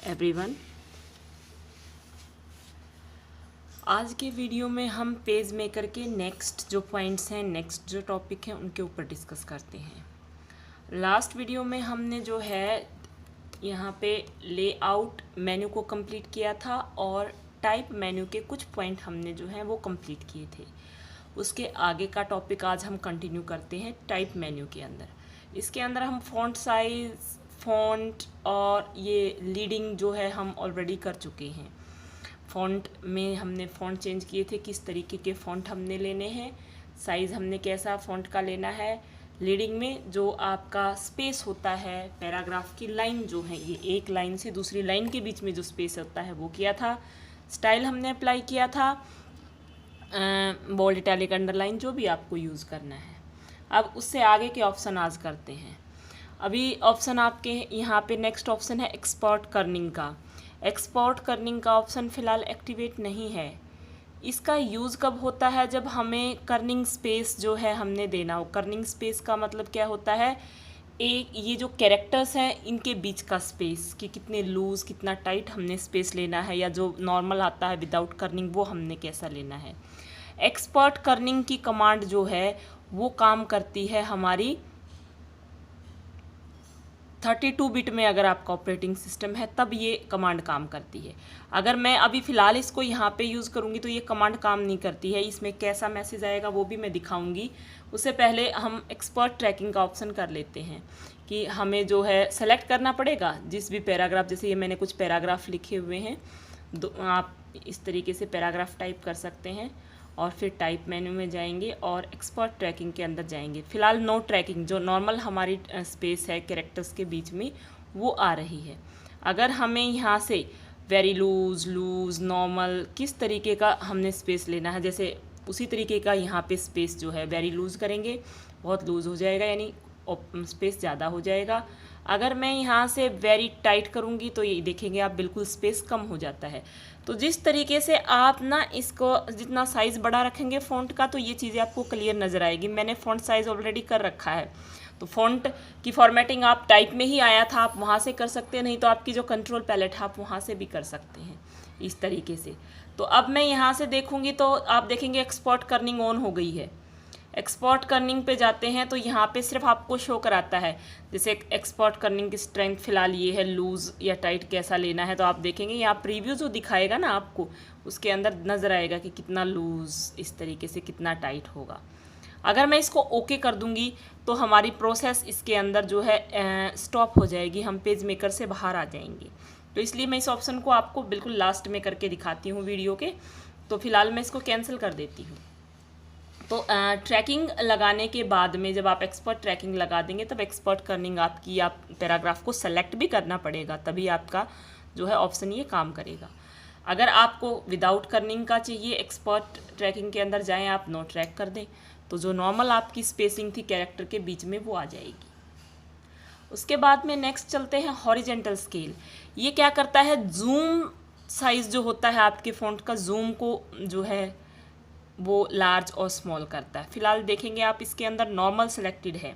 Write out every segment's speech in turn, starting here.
Everyone, आज के video में हम पेज मेकर के नेक्स्ट जो पॉइंट्स हैं, नेक्स्ट जो टॉपिक हैं, उनके ऊपर डिस्कस करते हैं। लास्ट वीडियो में हमने जो है यहाँ पे लेआउट मेन्यू को कंप्लीट किया था और टाइप मेन्यू के कुछ पॉइंट हमने जो हैं वो कंप्लीट किए थे। उसके आगे का टॉपिक आज हम कंटिन्यू करते हैं टाइप मेन्यू के अंदर। इसके अंदर हम फ़ॉन्ट साइज़, फ़ॉन्ट और ये लीडिंग जो है हम ऑलरेडी कर चुके हैं। फ़ॉन्ट में हमने फ़ॉन्ट चेंज किए थे, किस तरीके के फ़ॉन्ट हमने लेने हैं, साइज़ हमने कैसा फ़ॉन्ट का लेना है। लीडिंग में जो आपका स्पेस होता है, पैराग्राफ की लाइन जो है, ये एक लाइन से दूसरी लाइन के बीच में जो स्पेस होता है वो किया था। स्टाइल हमने अप्लाई किया था, बोल्ड, इटैलिक, अंडरलाइन जो भी आपको यूज़ करना है। अब उससे आगे के ऑप्शन आज करते हैं। अभी ऑप्शन आपके यहाँ पे नेक्स्ट ऑप्शन है एक्सपोर्ट कर्निंग का। एक्सपोर्ट कर्निंग का ऑप्शन फ़िलहाल एक्टिवेट नहीं है। इसका यूज़ कब होता है? जब हमें कर्निंग स्पेस जो है हमने देना हो। कर्निंग स्पेस का मतलब क्या होता है? एक ये जो कैरेक्टर्स हैं इनके बीच का स्पेस, कि कितने लूज़ कितना टाइट हमने स्पेस लेना है, या जो नॉर्मल आता है विदाउट कर्निंग वो हमने कैसा लेना है। एक्सपोर्ट कर्निंग की कमांड जो है वो काम करती है हमारी 32 बिट में। अगर आपका ऑपरेटिंग सिस्टम है तब ये कमांड काम करती है। अगर मैं अभी फ़िलहाल इसको यहाँ पे यूज़ करूँगी तो ये कमांड काम नहीं करती है। इसमें कैसा मैसेज आएगा वो भी मैं दिखाऊंगी। उससे पहले हम एक्सपोर्ट ट्रैकिंग का ऑप्शन कर लेते हैं कि हमें जो है सेलेक्ट करना पड़ेगा जिस भी पैराग्राफ, जैसे ये मैंने कुछ पैराग्राफ लिखे हुए हैं, आप इस तरीके से पैराग्राफ टाइप कर सकते हैं और फिर टाइप मेन्यू में जाएंगे और एक्सपोर्ट ट्रैकिंग के अंदर जाएंगे। फ़िलहाल नो ट्रैकिंग, जो नॉर्मल हमारी स्पेस है कैरेक्टर्स के बीच में वो आ रही है। अगर हमें यहाँ से वेरी लूज़, लूज़, नॉर्मल, किस तरीके का हमने स्पेस लेना है, जैसे उसी तरीके का यहाँ पे स्पेस जो है वेरी लूज़ करेंगे, बहुत लूज़ हो जाएगा, यानी स्पेस ज़्यादा हो जाएगा। अगर मैं यहाँ से वेरी टाइट करूँगी तो ये देखेंगे आप बिल्कुल स्पेस कम हो जाता है। तो जिस तरीके से आप ना इसको जितना साइज़ बड़ा रखेंगे फ़ॉन्ट का तो ये चीज़ें आपको क्लियर नज़र आएगी। मैंने फ़ॉन्ट साइज़ ऑलरेडी कर रखा है, तो फ़ॉन्ट की फॉर्मेटिंग आप टाइप में ही आया था, आप वहाँ से कर सकते हैं, नहीं तो आपकी जो कंट्रोल पैलेट है आप वहाँ से भी कर सकते हैं इस तरीके से। तो अब मैं यहाँ से देखूँगी तो आप देखेंगे एक्सपोर्ट कर्निंग ऑन हो गई है। एक्सपोर्ट कर्निंग पे जाते हैं तो यहाँ पे सिर्फ आपको शो कराता है, जैसे एक्सपोर्ट कर्निंग की स्ट्रेंथ फ़िलहाल ये है, लूज़ या टाइट कैसा लेना है। तो आप देखेंगे यहाँ प्रीव्यू जो दिखाएगा ना आपको, उसके अंदर नज़र आएगा कि कितना लूज़ इस तरीके से, कितना टाइट होगा। अगर मैं इसको ओके कर दूँगी तो हमारी प्रोसेस इसके अंदर जो है स्टॉप हो जाएगी, हम पेज मेकर से बाहर आ जाएंगे। तो इसलिए मैं इस ऑप्शन को आपको बिल्कुल लास्ट में करके दिखाती हूँ वीडियो के। तो फ़िलहाल मैं इसको कैंसिल कर देती हूँ। तो ट्रैकिंग लगाने के बाद में जब आप एक्सपोर्ट ट्रैकिंग लगा देंगे तब एक्सपोर्ट कर्निंग आपकी, आप पैराग्राफ को सेलेक्ट भी करना पड़ेगा, तभी आपका जो है ऑप्शन ये काम करेगा। अगर आपको विदाउट कर्निंग का चाहिए, एक्सपोर्ट ट्रैकिंग के अंदर जाएं, आप नो ट्रैक कर दें तो जो नॉर्मल आपकी स्पेसिंग थी कैरेक्टर के बीच में वो आ जाएगी। उसके बाद में नेक्स्ट चलते हैं हॉरिजेंटल स्केल। ये क्या करता है? जूम साइज़ जो होता है आपके फ़ॉन्ट का, जूम को जो है वो लार्ज और स्मॉल करता है। फ़िलहाल देखेंगे आप इसके अंदर नॉर्मल सेलेक्टेड है।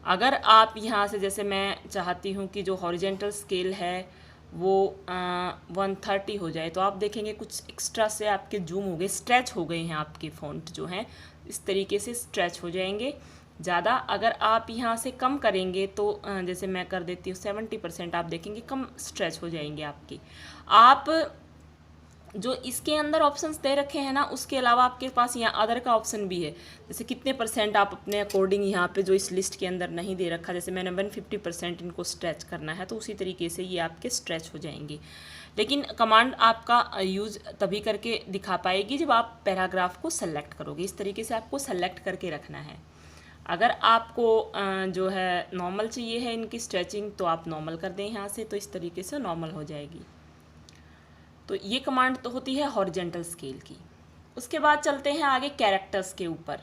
अगर आप यहाँ से, जैसे मैं चाहती हूँ कि जो हॉरिजेंटल स्केल है वो 130 हो जाए, तो आप देखेंगे कुछ एक्स्ट्रा से आपके जूम हो गए, स्ट्रेच हो गए हैं आपके फ़ॉन्ट जो हैं, इस तरीके से स्ट्रेच हो जाएंगे ज़्यादा। अगर आप यहाँ से कम करेंगे तो जैसे मैं कर देती हूँ 70%, आप देखेंगे कम स्ट्रेच हो जाएंगे आपके। आप जो इसके अंदर ऑप्शंस दे रखे हैं ना, उसके अलावा आपके पास यहाँ अदर का ऑप्शन भी है, जैसे कितने % आप अपने अकॉर्डिंग यहाँ पे जो इस लिस्ट के अंदर नहीं दे रखा, जैसे मैंने 150% इनको स्ट्रेच करना है तो उसी तरीके से ये आपके स्ट्रेच हो जाएंगे। लेकिन कमांड आपका यूज़ तभी करके दिखा पाएगी जब आप पैराग्राफ को सेलेक्ट करोगे। इस तरीके से आपको सेलेक्ट करके रखना है। अगर आपको जो है नॉर्मल चाहिए है इनकी स्ट्रेचिंग तो आप नॉर्मल कर दें यहाँ से, तो इस तरीके से नॉर्मल हो जाएगी। तो ये कमांड तो होती है हॉरिजेंटल स्केल की। उसके बाद चलते हैं आगे कैरेक्टर्स के ऊपर।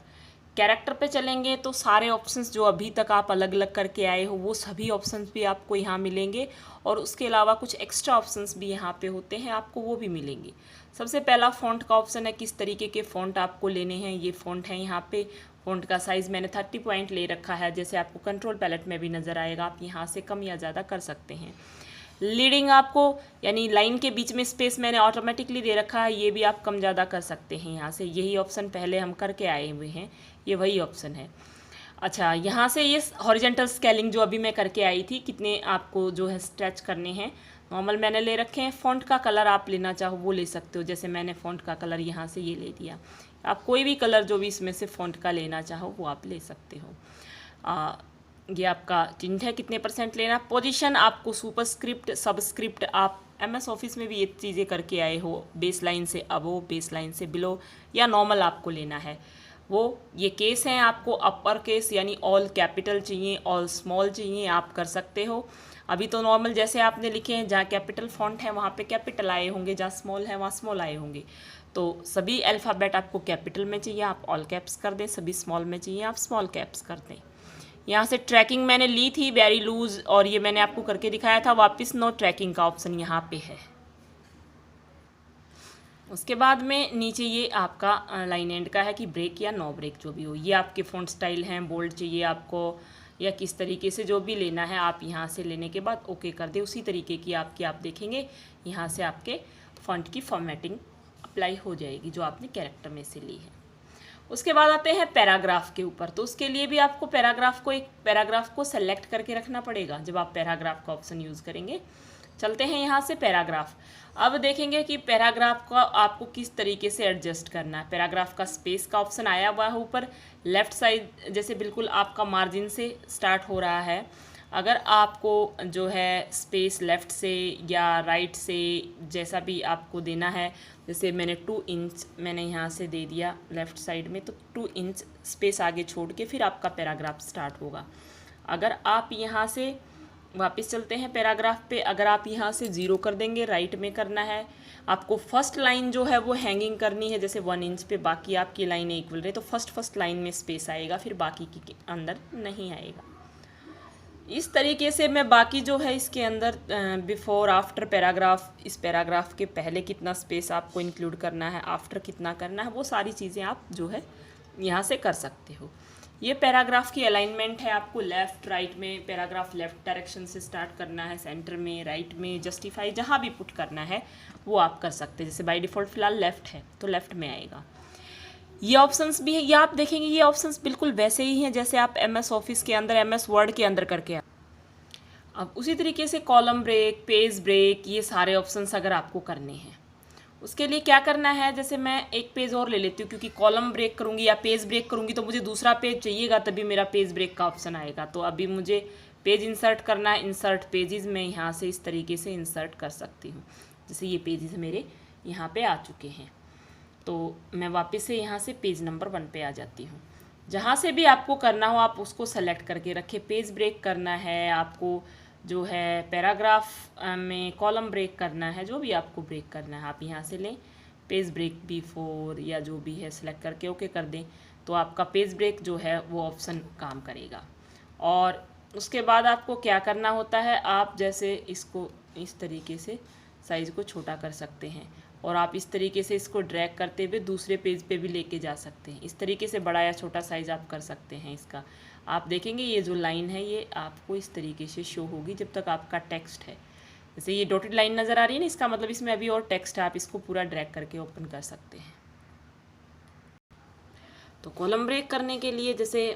कैरेक्टर पे चलेंगे तो सारे ऑप्शंस जो अभी तक आप अलग अलग करके आए हो वो सभी ऑप्शंस भी आपको यहाँ मिलेंगे, और उसके अलावा कुछ एक्स्ट्रा ऑप्शंस भी यहाँ पे होते हैं, आपको वो भी मिलेंगे। सबसे पहला फ़ॉन्ट का ऑप्शन है, किस तरीके के फ़ॉन्ट आपको लेने हैं। ये फ़ॉन्ट है यहाँ पे। फ़ॉन्ट का साइज़ मैंने 30 पॉइंट ले रखा है, जैसे आपको कंट्रोल पैलेट में भी नज़र आएगा, आप यहाँ से कम या ज़्यादा कर सकते हैं। लीडिंग आपको यानी लाइन के बीच में स्पेस मैंने ऑटोमेटिकली दे रखा है, ये भी आप कम ज़्यादा कर सकते हैं यहाँ से। यही ऑप्शन पहले हम करके आए हुए हैं, ये वही ऑप्शन है। अच्छा, यहाँ से ये हॉरिजेंटल स्केलिंग जो अभी मैं करके आई थी, कितने आपको जो है स्ट्रेच करने हैं, नॉर्मल मैंने ले रखे हैं। फ़ॉन्ट का कलर आप लेना चाहो वो ले सकते हो, जैसे मैंने फ़ॉन्ट का कलर यहाँ से ये ले दिया। आप कोई भी कलर जो भी इसमें से फ़ॉन्ट का लेना चाहो वो आप ले सकते हो। ये आपका टिंट है, कितने % लेना। पोजीशन आपको सुपरस्क्रिप्ट, सबस्क्रिप्ट, आप MS ऑफिस में भी ये चीज़ें करके आए हो, बेस लाइन से अबो, बेस लाइन से बिलो, या नॉर्मल आपको लेना है वो। ये केस हैं, आपको अपर केस यानी ऑल कैपिटल चाहिए, ऑल स्मॉल चाहिए, आप कर सकते हो। अभी तो नॉर्मल जैसे आपने लिखे हैं, जहाँ कैपिटल फॉन्ट है वहाँ पे कैपिटल आए होंगे, जहाँ स्मॉल है वहाँ स्मॉल आए होंगे। तो सभी अल्फ़ाबेट आपको कैपिटल में चाहिए, आप ऑल कैप्स कर दें, सभी स्मॉल में चाहिए आप स्मॉल कैप्स कर दें। यहाँ से ट्रैकिंग मैंने ली थी वेरी लूज, और ये मैंने आपको करके दिखाया था, वापस नो ट्रैकिंग का ऑप्शन यहाँ पे है। उसके बाद में नीचे ये आपका लाइन एंड का है कि ब्रेक या नो ब्रेक जो भी हो। ये आपके फ़ॉन्ट स्टाइल हैं, बोल्ड चाहिए आपको या किस तरीके से जो भी लेना है आप यहाँ से लेने के बाद ओके कर दे। उसी तरीके की आपकी आप देखेंगे यहाँ से आपके फ़ॉन्ट की फॉर्मेटिंग अप्लाई हो जाएगी जो आपने कैरेक्टर में से ली है। उसके बाद आते हैं पैराग्राफ के ऊपर। तो उसके लिए भी आपको एक पैराग्राफ को सेलेक्ट करके रखना पड़ेगा जब आप पैराग्राफ का ऑप्शन यूज़ करेंगे। चलते हैं यहाँ से पैराग्राफ। अब देखेंगे कि पैराग्राफ का आपको किस तरीके से एडजस्ट करना है। पैराग्राफ का स्पेस का ऑप्शन आया हुआ है ऊपर लेफ़्ट साइड, जैसे बिल्कुल आपका मार्जिन से स्टार्ट हो रहा है। अगर आपको जो है स्पेस लेफ़्ट से या राइट से जैसा भी आपको देना है, जैसे मैंने 2 इंच मैंने यहाँ से दे दिया लेफ़्ट साइड में, तो 2 इंच स्पेस आगे छोड़ के फिर आपका पैराग्राफ स्टार्ट होगा। अगर आप यहाँ से वापस चलते हैं पैराग्राफ पे, अगर आप यहाँ से 0 कर देंगे, राइट में करना है आपको, फर्स्ट लाइन जो है वो हैंगिंग करनी है जैसे 1 इंच पे, बाकी आपकी लाइनें इक्वल रहे तो फर्स्ट लाइन में स्पेस आएगा, फिर बाकी के अंदर नहीं आएगा। इस तरीके से मैं बाकी जो है इसके अंदर बिफोर आफ्टर पैराग्राफ, इस पैराग्राफ के पहले कितना स्पेस आपको इंक्लूड करना है, आफ्टर कितना करना है, वो सारी चीज़ें आप जो है यहाँ से कर सकते हो। ये पैराग्राफ की अलाइनमेंट है, आपको लेफ़्ट राइट में पैराग्राफ लेफ़्ट डायरेक्शन से स्टार्ट करना है, सेंटर में, राइट में, जस्टिफाई जहाँ भी पुट करना है वो आप कर सकते हैं। जैसे बाय डिफ़ॉल्ट फ़िलहाल लेफ़्ट है तो लेफ़्ट में आएगा। ये ऑप्शंस भी है, ये आप देखेंगे ये ऑप्शंस बिल्कुल वैसे ही हैं जैसे आप MS ऑफिस के अंदर, MS वर्ड के अंदर करके। अब उसी तरीके से कॉलम ब्रेक, पेज ब्रेक, ये सारे ऑप्शंस अगर आपको करने हैं, उसके लिए क्या करना है, जैसे मैं एक पेज और ले लेती हूँ क्योंकि कॉलम ब्रेक करूँगी या पेज ब्रेक करूँगी तो मुझे दूसरा पेज चाहिएगा, तभी मेरा पेज ब्रेक का ऑप्शन आएगा। तो अभी मुझे पेज इंसर्ट करना है, इंसर्ट पेजेस में यहाँ से इस तरीके से इंसर्ट कर सकती हूँ। जैसे ये पेजेस मेरे यहाँ पे आ चुके हैं तो मैं वापस से यहाँ से पेज नंबर 1 पे आ जाती हूँ। जहाँ से भी आपको करना हो आप उसको सेलेक्ट करके रखें। पेज ब्रेक करना है आपको, जो है पैराग्राफ में कॉलम ब्रेक करना है, जो भी आपको ब्रेक करना है आप यहाँ से लें। पेज ब्रेक बिफोर या जो भी है सेलेक्ट करके ओके कर दें तो आपका पेज ब्रेक जो है वो ऑप्शन काम करेगा। और उसके बाद आपको क्या करना होता है, आप जैसे इसको इस तरीके से साइज़ को छोटा कर सकते हैं और आप इस तरीके से इसको ड्रैग करते हुए दूसरे पेज पे भी लेके जा सकते हैं। इस तरीके से बड़ा या छोटा साइज़ आप कर सकते हैं इसका। आप देखेंगे ये जो लाइन है ये आपको इस तरीके से शो होगी जब तक आपका टेक्स्ट है। जैसे ये डॉटेड लाइन नज़र आ रही है ना, इसका मतलब इसमें अभी और टेक्स्ट है, आप इसको पूरा ड्रैग करके ओपन कर सकते हैं। तो कॉलम ब्रेक करने के लिए जैसे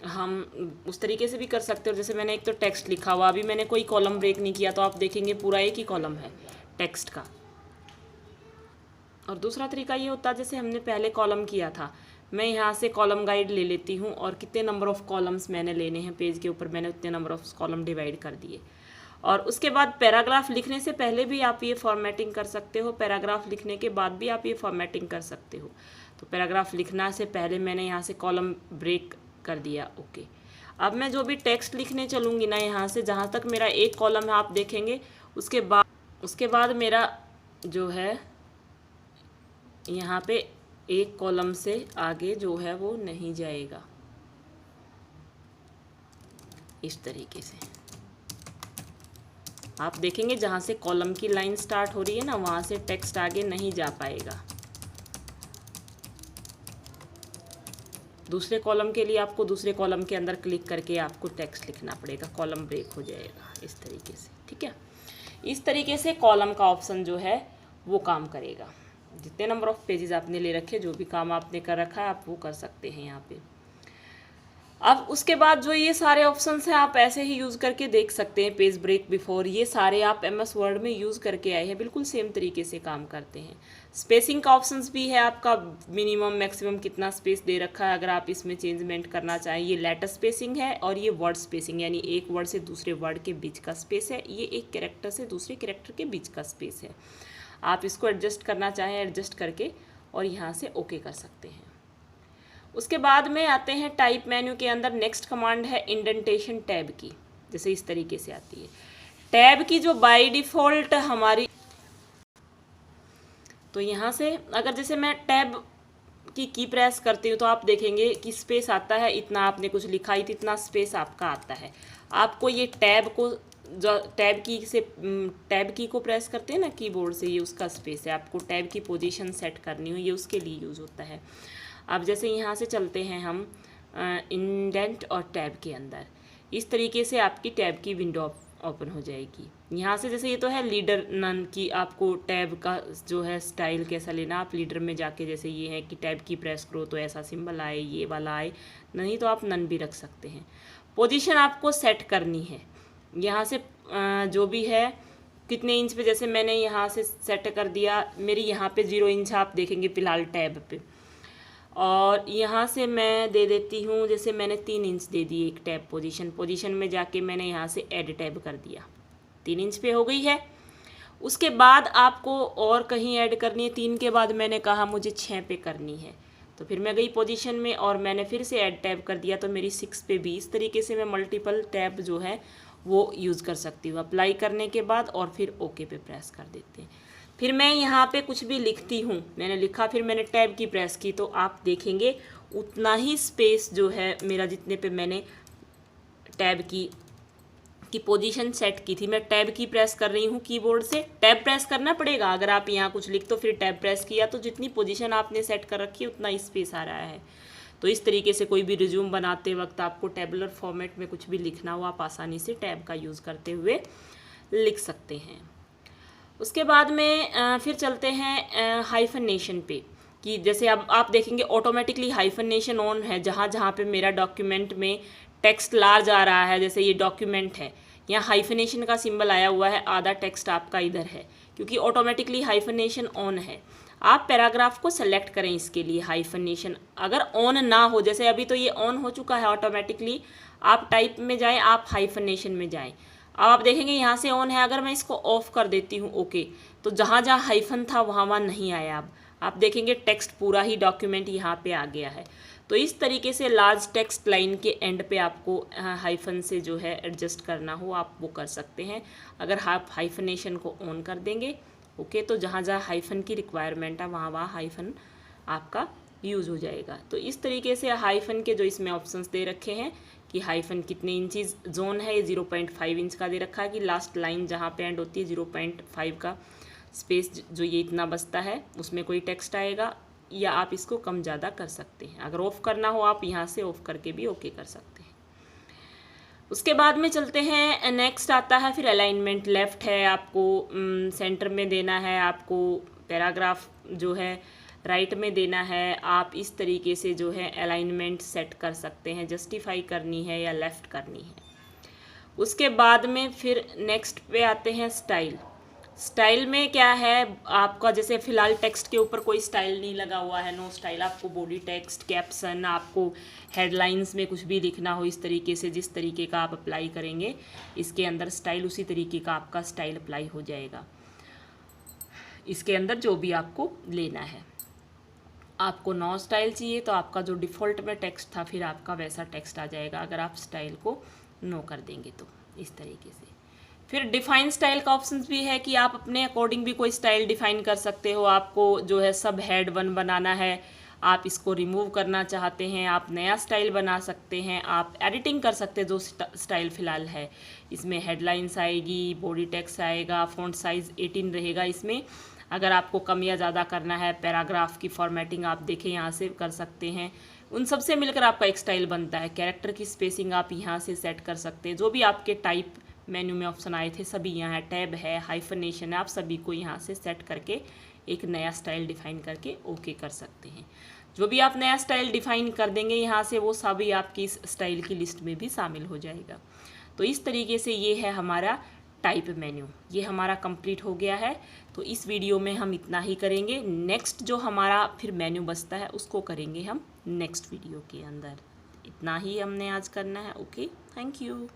हम उस तरीके से भी कर सकते हो, जैसे मैंने एक तो टेक्स्ट लिखा हुआ, अभी मैंने कोई कॉलम ब्रेक नहीं किया तो आप देखेंगे पूरा एक ही कॉलम है टेक्स्ट का। और दूसरा तरीका ये होता है जैसे हमने पहले कॉलम किया था, मैं यहाँ से कॉलम गाइड ले लेती हूँ और कितने नंबर ऑफ़ कॉलम्स मैंने लेने हैं पेज के ऊपर, मैंने उतने नंबर ऑफ़ कॉलम डिवाइड कर दिए। और उसके बाद पैराग्राफ लिखने से पहले भी आप ये फॉर्मेटिंग कर सकते हो, पैराग्राफ लिखने के बाद भी आप ये फॉर्मेटिंग कर सकते हो। तो पैराग्राफ लिखना से पहले मैंने यहाँ से कॉलम ब्रेक कर दिया, ओके। अब मैं जो भी टेक्स्ट लिखने चलूँगी ना यहाँ से, जहाँ तक मेरा एक कॉलम है आप देखेंगे, उसके बाद मेरा जो है यहाँ पे एक कॉलम से आगे जो है वो नहीं जाएगा। इस तरीके से आप देखेंगे जहाँ से कॉलम की लाइन स्टार्ट हो रही है ना, वहाँ से टेक्स्ट आगे नहीं जा पाएगा। दूसरे कॉलम के लिए आपको दूसरे कॉलम के अंदर क्लिक करके आपको टेक्स्ट लिखना पड़ेगा, कॉलम ब्रेक हो जाएगा इस तरीके से, ठीक है। इस तरीके से कॉलम का ऑप्शन जो है वो काम करेगा। जितने नंबर ऑफ पेजेस आपने ले रखे, जो भी काम आपने कर रखा है, आप वो कर सकते हैं यहाँ पे। अब उसके बाद जो ये सारे ऑप्शंस हैं आप ऐसे ही यूज़ करके देख सकते हैं। पेज ब्रेक बिफोर, ये सारे आप MS वर्ड में यूज़ करके आए हैं, बिल्कुल सेम तरीके से काम करते हैं। स्पेसिंग का ऑप्शंस भी है, आपका मिनिमम मैक्सिमम कितना स्पेस दे रखा है, अगर आप इसमें चेंजमेंट करना चाहें। ये लेटर स्पेसिंग है और ये वर्ड स्पेसिंग, यानी एक वर्ड से दूसरे वर्ड के बीच का स्पेस है। ये एक कैरेक्टर से दूसरे कैरेक्टर के बीच का स्पेस है। आप इसको एडजस्ट करना चाहें एडजस्ट करके और यहाँ से ओके कर सकते हैं। उसके बाद में आते हैं टाइप मेन्यू के अंदर। नेक्स्ट कमांड है इंडेंटेशन टैब की, जैसे इस तरीके से आती है। टैब की जो बाय डिफ़ॉल्ट हमारी, तो यहाँ से अगर जैसे मैं टैब की प्रेस करती हूँ तो आप देखेंगे कि स्पेस आता है, इतना आपने कुछ लिखा ही तो इतना स्पेस आपका आता है। आपको ये टैब को, जो टैब की को प्रेस करते हैं ना कीबोर्ड से, ये उसका स्पेस है। आपको टैब की पोजीशन सेट करनी हो, ये उसके लिए यूज़ होता है। अब जैसे यहाँ से चलते हैं हम इंडेंट और टैब के अंदर, इस तरीके से आपकी टैब की विंडो ओपन हो जाएगी। यहाँ से जैसे ये तो है लीडर नन की, आपको टैब का जो है स्टाइल कैसा लेना, आप लीडर में जाके जैसे ये है कि टैब की प्रेस करो तो ऐसा सिंबल आए, ये वाला आए, नहीं तो आप नन भी रख सकते हैं। पोजीशन आपको सेट करनी है, यहाँ से जो भी है कितने इंच पे, जैसे मैंने यहाँ से सेट कर दिया, मेरी यहाँ पे 0 इंच आप देखेंगे फ़िलहाल टैब पे, और यहाँ से मैं दे देती हूँ, जैसे मैंने 3 इंच दे दी एक टैब पोजीशन में जाके मैंने यहाँ से ऐड टैब कर दिया, 3 इंच पे हो गई है। उसके बाद आपको और कहीं ऐड करनी है, 3 के बाद मैंने कहा मुझे 6 पे करनी है, तो फिर मैं गई पोजीशन में और मैंने फिर से ऐड टैब कर दिया, तो मेरी 6 पे भी। इस तरीके से मैं मल्टीपल टैब जो है वो यूज़ कर सकती हूँ। अप्लाई करने के बाद और फिर ओके पे प्रेस कर देते हैं। फिर मैं यहाँ पे कुछ भी लिखती हूँ, मैंने लिखा, फिर मैंने टैब की प्रेस की, तो आप देखेंगे उतना ही स्पेस जो है मेरा, जितने पे मैंने टैब की पोजीशन सेट की थी। मैं टैब की प्रेस कर रही हूँ कीबोर्ड से, टैब प्रेस करना पड़ेगा। अगर आप यहाँ कुछ लिख तो फिर टैब प्रेस किया, तो जितनी पोजीशन आपने सेट कर रखी है उतना स्पेस आ रहा है। तो इस तरीके से कोई भी रिज्यूम बनाते वक्त आपको टेबुलर फॉर्मेट में कुछ भी लिखना हो, आप आसानी से टैब का यूज़ करते हुए लिख सकते हैं। उसके बाद में फिर चलते हैं हाइफनेशन पे, कि जैसे अब आप देखेंगे ऑटोमेटिकली हाइफनेशन ऑन है। जहाँ जहाँ पे मेरा डॉक्यूमेंट में टेक्स्ट लार्ज आ रहा है, जैसे ये डॉक्यूमेंट है, यहाँ हाइफनेशन का सिंबल आया हुआ है, आधा टेक्स्ट आपका इधर है, क्योंकि ऑटोमेटिकली हाइफनेशन ऑन है। आप पैराग्राफ को सेलेक्ट करें इसके लिए। हाइफनेशन अगर ऑन ना हो, जैसे अभी तो ये ऑन हो चुका है ऑटोमेटिकली, आप टाइप में जाएँ, आप हाइफनेशन में जाएँ, अब आप देखेंगे यहाँ से ऑन है। अगर मैं इसको ऑफ कर देती हूँ ओके, तो जहाँ जहाँ हाइफन था वहाँ नहीं आया। अब आप देखेंगे टेक्स्ट पूरा ही डॉक्यूमेंट यहाँ पे आ गया है। तो इस तरीके से लार्ज टेक्स्ट लाइन के एंड पे आपको हाइफन से जो है एडजस्ट करना हो, आप वो कर सकते हैं। अगर आप हाइफनेशन को ऑन कर देंगे ओके, तो जहाँ जहाँ हाइफन की रिक्वायरमेंट है वहाँ हाइफन आपका यूज़ हो जाएगा। तो इस तरीके से हाइफन के जो इसमें ऑप्शंस दे रखे हैं कि हाइफन कितने इंचेस जोन है, ये 0.5 इंच का दे रखा है कि लास्ट लाइन जहाँ पे एंड होती है 0.5 का स्पेस जो ये इतना बचता है उसमें कोई टेक्स्ट आएगा, या आप इसको कम ज़्यादा कर सकते हैं। अगर ऑफ़ करना हो आप यहाँ से ऑफ़ करके भी ओके कर सकते हैं। उसके बाद में चलते हैं, नेक्स्ट आता है फिर अलाइनमेंट। लेफ़्ट है, आपको सेंटर में देना है, आपको पैराग्राफ जो है राइट में देना है। आप इस तरीके से जो है अलाइनमेंट सेट कर सकते हैं, जस्टिफाई करनी है या लेफ़्ट करनी है। उसके बाद में फिर नेक्स्ट पे आते हैं स्टाइल। स्टाइल में क्या है आपका, जैसे फ़िलहाल टेक्स्ट के ऊपर कोई स्टाइल नहीं लगा हुआ है, नो स्टाइल। आपको बॉडी टेक्स्ट, कैप्शन, आपको हेडलाइंस में कुछ भी लिखना हो, इस तरीके से जिस तरीके का आप अप्लाई करेंगे इसके अंदर स्टाइल, उसी तरीके का आपका स्टाइल अप्लाई हो जाएगा इसके अंदर, जो भी आपको लेना है। आपको नो स्टाइल चाहिए तो आपका जो डिफ़ॉल्ट में टेक्स्ट था फिर आपका वैसा टेक्स्ट आ जाएगा, अगर आप स्टाइल को नो कर देंगे तो इस तरीके से। फिर डिफ़ाइन स्टाइल का ऑप्शन भी है कि आप अपने अकॉर्डिंग भी कोई स्टाइल डिफ़ाइन कर सकते हो। आपको जो है सब हेड 1 बनाना है, आप इसको रिमूव करना चाहते हैं, आप नया स्टाइल बना सकते हैं, आप एडिटिंग कर सकते हैं। जो स्टाइल फ़िलहाल है इसमें हेडलाइंस आएगी, बॉडी टेक्स्ट आएगा, फ़ॉन्ट साइज़ 18 रहेगा इसमें। अगर आपको कम या ज़्यादा करना है, पैराग्राफ की फॉर्मेटिंग आप देखें यहाँ से कर सकते हैं। उन सब से मिलकर आपका एक स्टाइल बनता है। कैरेक्टर की स्पेसिंग आप यहाँ से सेट कर सकते हैं, जो भी आपके टाइप मेन्यू में ऑप्शन आए थे सभी यहाँ है, टैब है, हाइफनेशन है, आप सभी को यहाँ से सेट करके एक नया स्टाइल डिफाइन करके ओके कर सकते हैं। जो भी आप नया स्टाइल डिफाइन कर देंगे यहाँ से वो सभी आपकी इस स्टाइल की लिस्ट में भी शामिल हो जाएगा। तो इस तरीके से ये है हमारा टाइप मेन्यू, ये हमारा कंप्लीट हो गया है। तो इस वीडियो में हम इतना ही करेंगे। नेक्स्ट जो हमारा फिर मेन्यू बचता है उसको करेंगे हम नेक्स्ट वीडियो के अंदर। इतना ही हमने आज करना है। Okay, thank you.